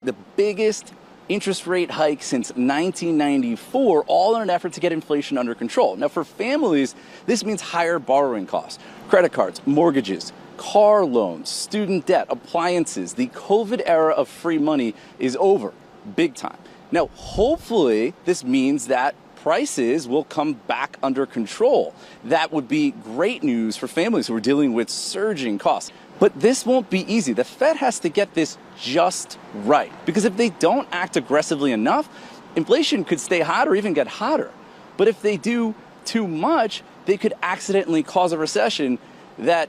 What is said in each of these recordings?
The biggest interest rate hike since 1994, all in an effort to get inflation under control. Now, for families, this means higher borrowing costs, credit cards, mortgages, car loans, student debt, appliances. The COVID era of free money is over, big time. Now, hopefully, this means that prices will come back under control. That would be great news for families who are dealing with surging costs. But this won't be easy. The Fed has to get this just right. Because if they don't act aggressively enough, inflation could stay hot or even get hotter. But if they do too much, they could accidentally cause a recession that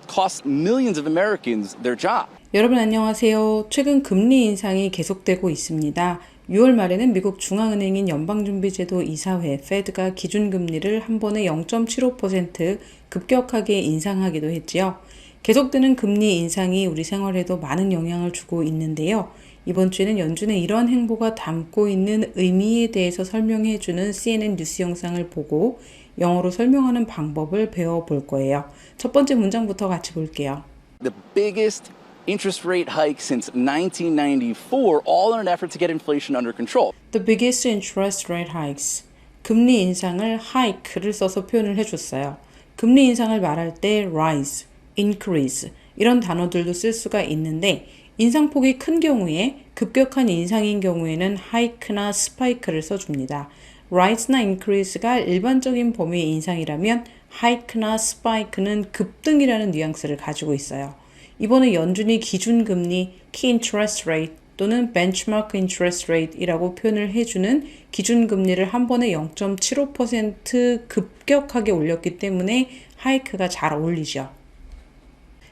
costs millions of Americans their job. 여러분 안녕하세요. 최근 금리 인상이 계속되고 있습니다. 6월 말에는 미국 중앙은행인 연방준비제도 이사회 Fed가 기준금리를 한 번에 0.75% 급격하게 인상하기도 했지요. 계속되는 금리 인상이 우리 생활에도 많은 영향을 주고 있는데요. 이번 주에는 연준의 이러한 행보가 담고 있는 의미에 대해서 설명해주는 CNN 뉴스 영상을 보고 영어로 설명하는 방법을 배워볼 거예요. 첫 번째 문장부터 같이 볼게요. The biggest interest rate hike since 1994, all in an effort to get inflation under control. The biggest interest rate hikes. 금리 인상을 hike를 써서 표현을 해줬어요. 금리 인상을 말할 때 rise, increase 이런 단어들도 쓸 수가 있는데 인상폭이 큰 경우에 급격한 인상인 경우에는 hike나 spike를 써줍니다. rise나 increase가 일반적인 범위의 인상이라면 hike나 spike는 급등이라는 뉘앙스를 가지고 있어요. 이번에 연준이 기준금리 key interest rate 또는 benchmark interest rate이라고 표현을 해주는 기준금리를 한 번에 0.75% 급격하게 올렸기 때문에 하이크가 잘 어울리죠.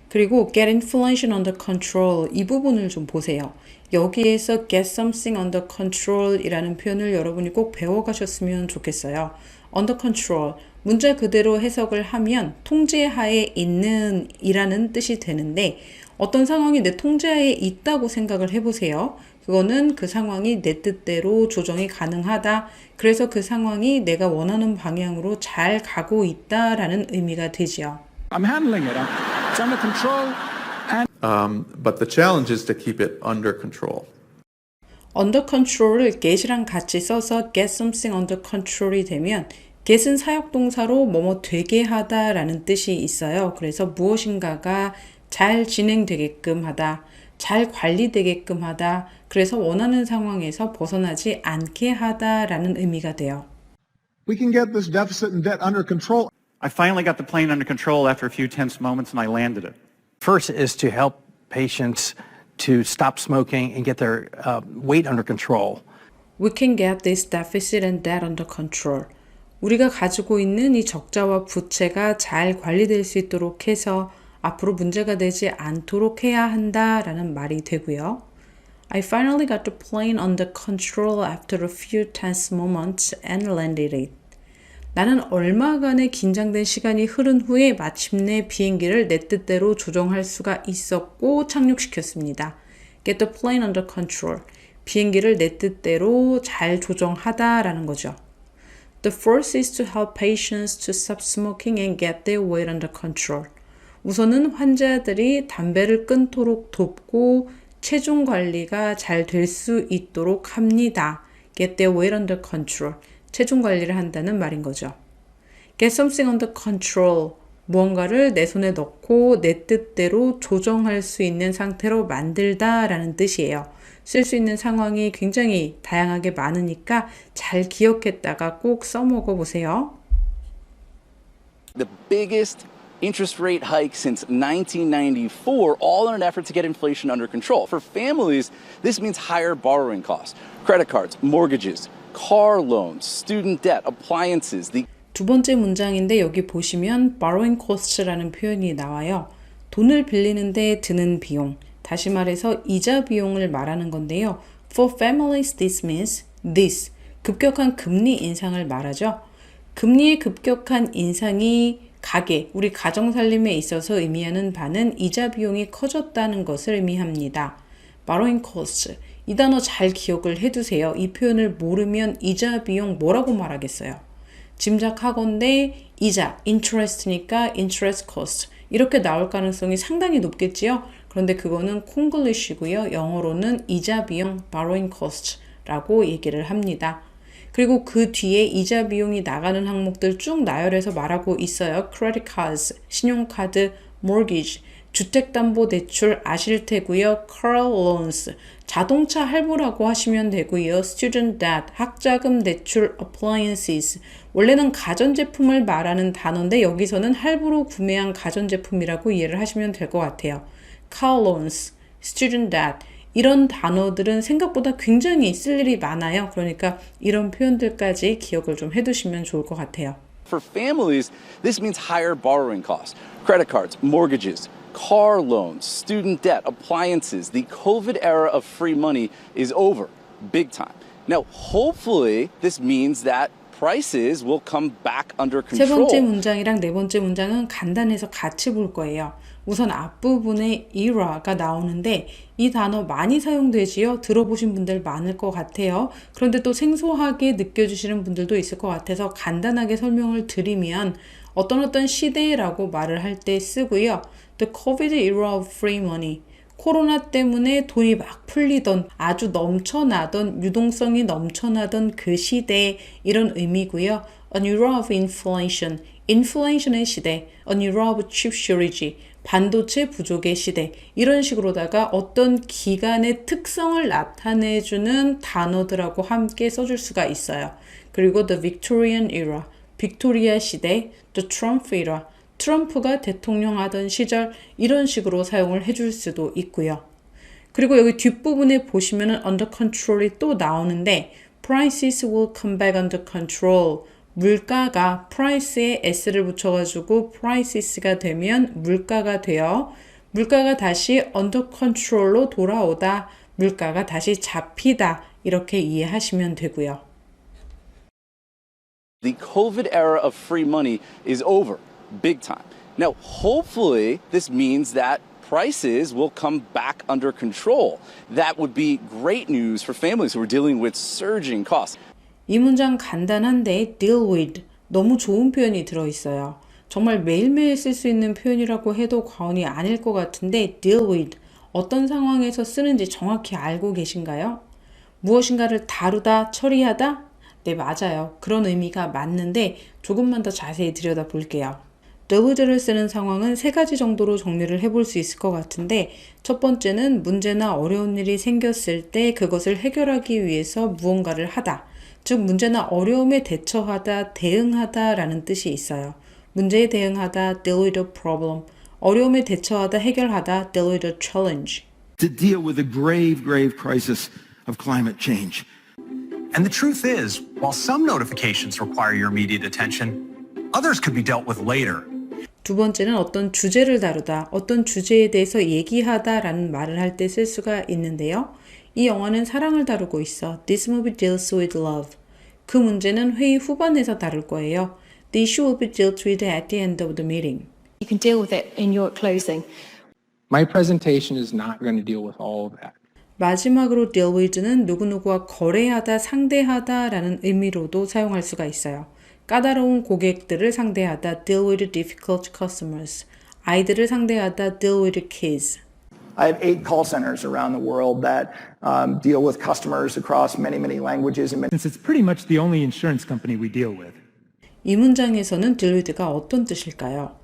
그리고 get inflation under control 이 부분을 좀 보세요. 여기에서 get something under control 이라는 표현을 여러분이 꼭 배워가셨으면 좋겠어요. under control 문자 그대로 해석을 하면 통제하에 있는 이라는 뜻이 되는데 어떤 상황이 내 통제하에 있다고 생각을 해보세요. 그거는 그 상황이 내 뜻대로 조정이 가능하다. 그래서 그 상황이 내가 원하는 방향으로 잘 가고 있다라는 의미가 되지요. I'm handling it. It's under control. But the challenge is to keep it under control. under control을 get이랑 같이 써서 get something under control이 되면 get은 사역동사로 뭐뭐 되게 하다라는 뜻이 있어요. 그래서 무엇인가가 잘 진행되게끔 하다, 잘 관리되게끔 하다, 그래서 원하는 상황에서 벗어나지 않게 하다라는 의미가 돼요. We can get this deficit and debt under control. I finally got the plane under control after a few tense moments and I landed it. First is to help patients to stop smoking and get their weight under control. We can get this deficit and debt under control. 우리가 가지고 있는 이 적자와 부채가 잘 관리될 수 있도록 해서 앞으로 문제가 되지 않도록 해야 한다라는 말이 되고요. I finally got the plane under control after a few tense moments and landed it. 나는 얼마간의 긴장된 시간이 흐른 후에 마침내 비행기를 내 뜻대로 조정할 수가 있었고 착륙시켰습니다. Get the plane under control. 비행기를 내 뜻대로 잘 조정하다라는 거죠. The first is to help patients to stop smoking and get their weight under control. 우선은 환자들이 담배를 끊도록 돕고 체중 관리가 잘 될 수 있도록 합니다. Get their weight under control. 체중 관리를 한다는 말인 거죠. Get something under control. 무언가를 내 손에 넣고 내 뜻대로 조정할 수 있는 상태로 만들다라는 뜻이에요. 쓸 수 있는 상황이 굉장히 다양하게 많으니까 잘 기억했다가 꼭 써먹어 보세요. The biggest interest rate hike since 1994, all in an effort to get inflation under control. For families, this means higher borrowing costs, credit cards, mortgages, car loans, student debt, appliances. 두 번째 문장인데 여기 보시면 borrowing cost라는 표현이 나와요. 돈을 빌리는데 드는 비용, 다시 말해서 이자 비용을 말하는 건데요. For families, this means this. 급격한 금리 인상을 말하죠. 금리의 급격한 인상이 가계, 우리 가정살림에 있어서 의미하는 바는 이자 비용이 커졌다는 것을 의미합니다. borrowing cost. 이 단어 잘 기억을 해두세요. 이 표현을 모르면 이자 비용 뭐라고 말하겠어요? 짐작하건대 이자, interest니까 interest cost. 이렇게 나올 가능성이 상당히 높겠지요. 그런데 그거는 콩글리시고요. 영어로는 이자 비용 borrowing cost라고 얘기를 합니다. 그리고 그 뒤에 이자 비용이 나가는 항목들 쭉 나열해서 말하고 있어요. credit cards, 신용카드, mortgage, 주택담보대출 아실 테고요. car loans, 자동차 할부라고 하시면 되고요. student debt, 학자금 대출, appliances, 원래는 가전제품을 말하는 단어인데 여기서는 할부로 구매한 가전제품이라고 이해를 하시면 될 것 같아요. car loans, student debt, 이런 단어들은 생각보다 굉장히 쓸 일이 많아요. 그러니까 이런 표현들까지 기억을 좀 해두시면 좋을 것 같아요. For families, this means higher borrowing costs. Credit cards, mortgages, car loans, student debt, appliances. The COVID era of free money is over, big time. Now, hopefully, this means that prices will come back under 세 번째 control. 문장이랑 네 번째 문장은 간단해서 같이 볼 거예요. 우선 앞부분에 era가 나오는데 이 단어 많이 사용되지요? 들어보신 분들 많을 것 같아요. 그런데 또 생소하게 느껴지시는 분들도 있을 것 같아서 간단하게 설명을 드리면 어떤 시대라고 말을 할 때 쓰고요. The COVID era of free money. 코로나 때문에 돈이 막 풀리던 아주 넘쳐나던 유동성이 넘쳐나던 그 시대 이런 의미고요. An era of inflation. 인플레이션의 시대. An era of chip shortage. 반도체 부족의 시대 이런 식으로다가 어떤 기간의 특성을 나타내주는 단어들하고 함께 써줄 수가 있어요. 그리고 the Victorian era, 빅토리아 시대, the Trump era, 트럼프가 대통령 하던 시절 이런 식으로 사용을 해줄 수도 있고요. 그리고 여기 뒷부분에 보시면은 under control이 또 나오는데 prices will come back under control. 물가가 price에 s를 붙여가지고 prices가 되면 물가가 돼요. 물가가 다시 under control로 돌아오다, 물가가 다시 잡히다 이렇게 이해하시면 되고요. The COVID era of free money is over, big time. Now, hopefully, this means that prices will come back under control. That would be great news for families who are dealing with surging costs. 이 문장 간단한데 deal with 너무 좋은 표현이 들어있어요. 정말 매일매일 쓸 수 있는 표현이라고 해도 과언이 아닐 것 같은데 deal with 어떤 상황에서 쓰는지 정확히 알고 계신가요? 무엇인가를 다루다, 처리하다? 네, 맞아요. 그런 의미가 맞는데 조금만 더 자세히 들여다볼게요. deal with를 쓰는 상황은 세 가지 정도로 정리를 해볼 수 있을 것 같은데 첫 번째는 문제나 어려운 일이 생겼을 때 그것을 해결하기 위해서 무언가를 하다. 즉 문제나 어려움에 대처하다, 대응하다 라는 뜻이 있어요. 문제에 대응하다, deal with a problem. 어려움에 대처하다, 해결하다, deal with a challenge. To deal with the grave crisis of climate change. And the truth is, while some notifications require your immediate attention, others could be dealt with later. 두 번째는 어떤 주제를 다루다, 어떤 주제에 대해서 얘기하다 라는 말을 할 때 쓸 수가 있는데요. 이 영화는 사랑을 다루고 있어. This movie deals with love. 그 문제는 회의 후반에서 다룰 거예요. The issue will be dealt with at the end of the meeting. You can deal with it in your closing. My presentation is not going to deal with all of that. 마지막으로 deal with는 누구누구와 거래하다, 상대하다 라는 의미로도 사용할 수가 있어요. 까다로운 고객들을 상대하다, deal with difficult customers. 아이들을 상대하다, deal with kids. I have 8 call centers around the world that deal with customers across many languages. Since it's pretty much the only insurance company we deal with. 이 문장에서는 deal with가 어떤 뜻일까요?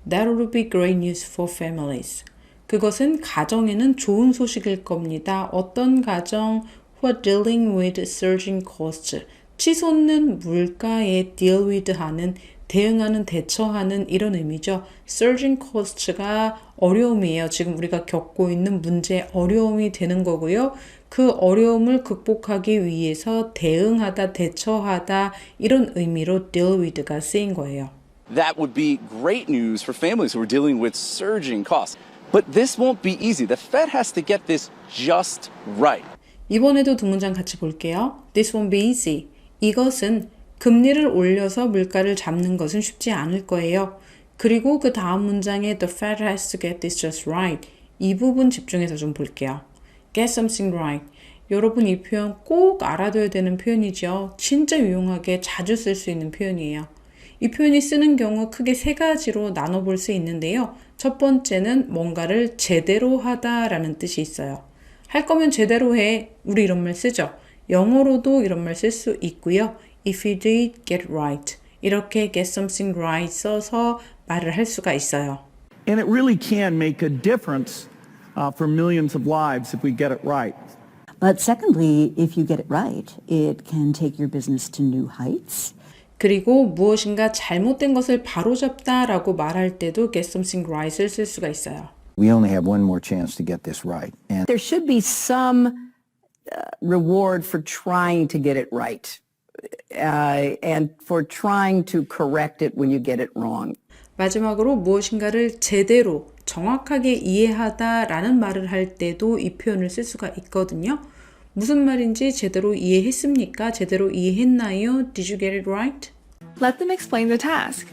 That would be great news for families. 그것은 가정에는 좋은 소식일 겁니다. 어떤 가정? Who are dealing with surging costs. 치솟는 물가에 deal with 하는, 대응하는, 대처하는 이런 의미죠. surging costs가 어려움이에요. 지금 우리가 겪고 있는 문제, 어려움이 되는 거고요. 그 어려움을 극복하기 위해서 대응하다, 대처하다 이런 의미로 deal with가 쓰인 거예요. That would be great news for families who are dealing with surging costs. But this won't be easy. The Fed has to get this just right. 이번에도 두 문장 같이 볼게요. This won't be easy. 이것은 금리를 올려서 물가를 잡는 것은 쉽지 않을 거예요. 그리고 그 다음 문장에 The Fed has to get this just right. 이 부분 집중해서 좀 볼게요. Get something right. 여러분 이 표현 꼭 알아둬야 되는 표현이죠. 진짜 유용하게 자주 쓸 수 있는 표현이에요. 이 표현이 쓰는 경우 크게 세 가지로 나눠볼 수 있는데요. 첫 번째는 뭔가를 제대로 하다라는 뜻이 있어요. 할 거면 제대로 해. 우리 이런 말 쓰죠. 영어로도 이런 말 쓸 수 있고요. If you do it, get right. 이렇게 get something right 써서 말을 할 수가 있어요. And it really can make a difference for millions of lives if we get it right. But secondly, if you get it right, it can take your business to new heights. 그리고 무엇인가 잘못된 것을 바로잡다라고 말할 때도 get something right을 쓸 수가 있어요. We only have one more chance to get this right. And There should be some reward for trying to get it right and for trying to correct it when you get it wrong. 마지막으로 무엇인가를 제대로 정확하게 이해하다라는 말을 할 때도 이 표현을 쓸 수가 있거든요. 무슨 말인지 제대로 이해했습니까? 제대로 이해했나요? Did you get it right? Let them explain the task.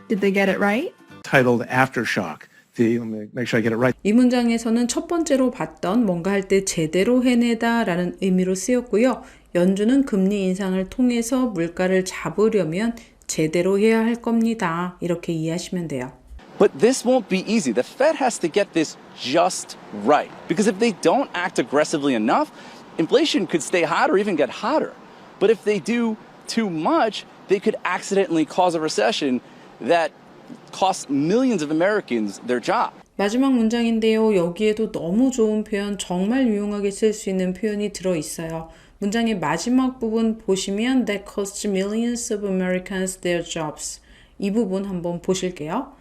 Did they get it right? Titled Aftershock. Let me make sure I get it right. 이 문장에서는 첫 번째로 봤던 뭔가 할 때 제대로 해내다라는 의미로 쓰였고요. 연준은 금리 인상을 통해서 물가를 잡으려면 제대로 해야 할 겁니다. 이렇게 이해하시면 돼요. But this won't be easy. The Fed has to get this just right. Because if they don't act aggressively enough, inflation could stay hot or even get hotter. But if they do too much, they could accidentally cause a recession that costs millions of Americans their job. 마지막 문장인데요. 여기에도 너무 좋은 표현, 정말 유용하게 쓸 수 있는 표현이 들어있어요. 문장의 마지막 부분 보시면 That costs millions of Americans their jobs. 이 부분 한번 보실게요.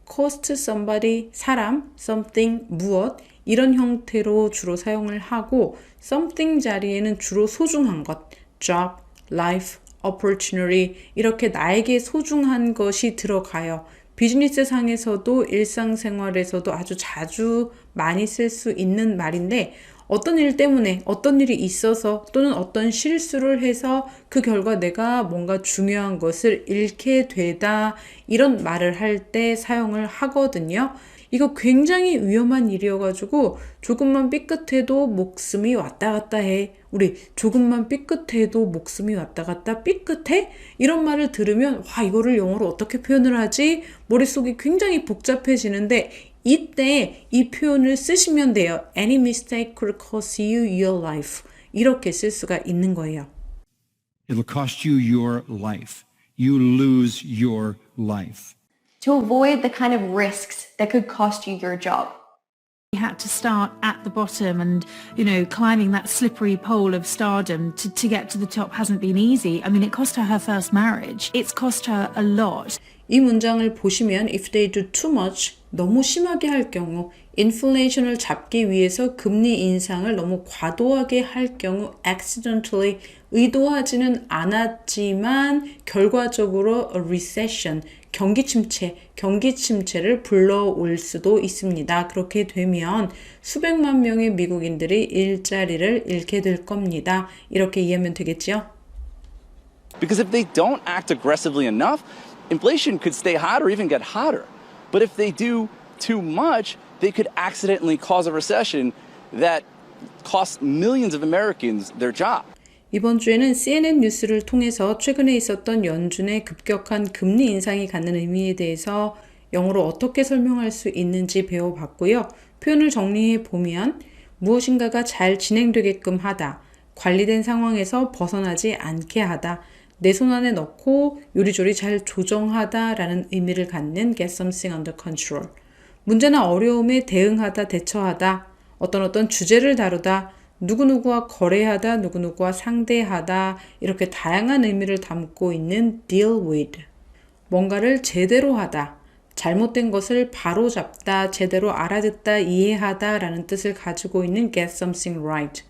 cost somebody, 사람, something, 무엇 이런 형태로 주로 사용을 하고 something 자리에는 주로 소중한 것, job, life, opportunity 이렇게 나에게 소중한 것이 들어가요. 비즈니스 상에서도 일상생활에서도 아주 자주 많이 쓸 수 있는 말인데 어떤 일 때문에 어떤 일이 있어서 또는 어떤 실수를 해서 그 결과 내가 뭔가 중요한 것을 잃게 되다 이런 말을 할 때 사용을 하거든요. 이거 굉장히 위험한 일이어가지고 조금만 삐끗해도 목숨이 왔다 갔다 해. 우리 조금만 삐끗해도 목숨이 왔다 갔다 삐끗해? 이런 말을 들으면 와 이거를 영어로 어떻게 표현을 하지? 머릿속이 굉장히 복잡해지는데 이때 이 표현을 쓰시면 돼요. Any mistake could cost you your life. 이렇게 쓸 수가 있는 거예요. It'll cost you your life. You lose your life. To avoid the kind of risks that could cost you your job. You had to start at the bottom and, climbing that slippery pole of stardom to get to the top hasn't been easy. I mean, it cost her her first marriage. It's cost her a lot. 이 문장을 보시면 if they do too much, 너무 심하게 할 경우, 인플레이션을 잡기 위해서 금리 인상을 너무 과도하게 할 경우 accidentally 의도하지는 않았지만 결과적으로 a recession, 경기 침체를 불러올 수도 있습니다. 그렇게 되면 수백만 명의 미국인들이 일자리를 잃게 될 겁니다. 이렇게 이해하면 되겠죠? Because if they don't act aggressively enough, inflation could stay hot or even get hotter. But if they do too much, they could accidentally cause a recession that costs millions of Americans their job. 이번 주에는 CNN 뉴스를 통해서 최근에 있었던 연준의 급격한 금리 인상이 갖는 의미에 대해서 영어로 어떻게 설명할 수 있는지 배워봤고요. 표현을 정리해 보면 무엇인가가 잘 진행되게끔 하다, 관리된 상황에서 벗어나지 않게 하다, 내 손 안에 넣고 요리조리 잘 조정하다 라는 의미를 갖는 get something under control. 문제나 어려움에 대응하다, 대처하다, 어떤 주제를 다루다, 누구누구와 거래하다, 누구누구와 상대하다 이렇게 다양한 의미를 담고 있는 deal with. 뭔가를 제대로 하다, 잘못된 것을 바로잡다, 제대로 알아듣다, 이해하다 라는 뜻을 가지고 있는 get something right.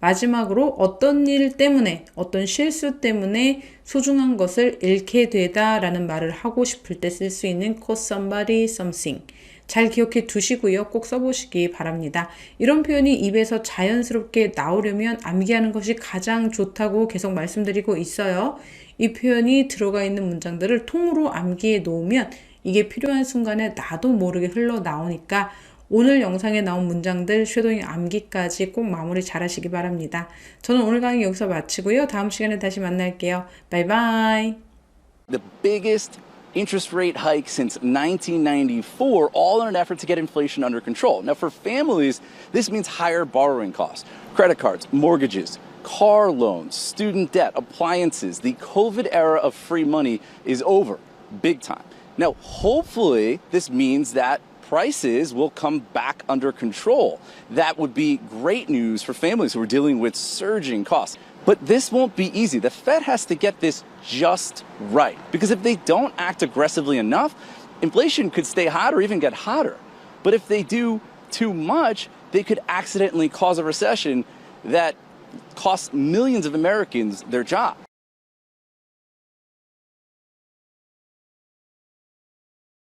마지막으로 어떤 일 때문에, 어떤 실수 때문에 소중한 것을 잃게 되다 라는 말을 하고 싶을 때 쓸 수 있는 cost somebody something. 잘 기억해 두시고요. 꼭 써보시기 바랍니다. 이런 표현이 입에서 자연스럽게 나오려면 암기하는 것이 가장 좋다고 계속 말씀드리고 있어요. 이 표현이 들어가 있는 문장들을 통으로 암기해 놓으면 이게 필요한 순간에 나도 모르게 흘러나오니까 오늘 영상에 나온 문장들 쉐도잉 암기까지 꼭 마무리 잘 하시기 바랍니다. 저는 오늘 강의 여기서 마치고요. 다음 시간에 다시 만날게요. 바이바이. The biggest interest rate hikes since 1994, all in an effort to get inflation under control. Now, for families, this means higher borrowing costs. Credit cards, mortgages, car loans, student debt, appliances. The COVID era of free money is over, big time. Now, hopefully, this means that prices will come back under control. That would be great news for families who are dealing with surging costs. But this won't be easy. The Fed has to get this just right, because if they don't act aggressively enough, inflation could stay hot or even get hotter. But if they do too much, they could accidentally cause a recession that costs millions of Americans their job.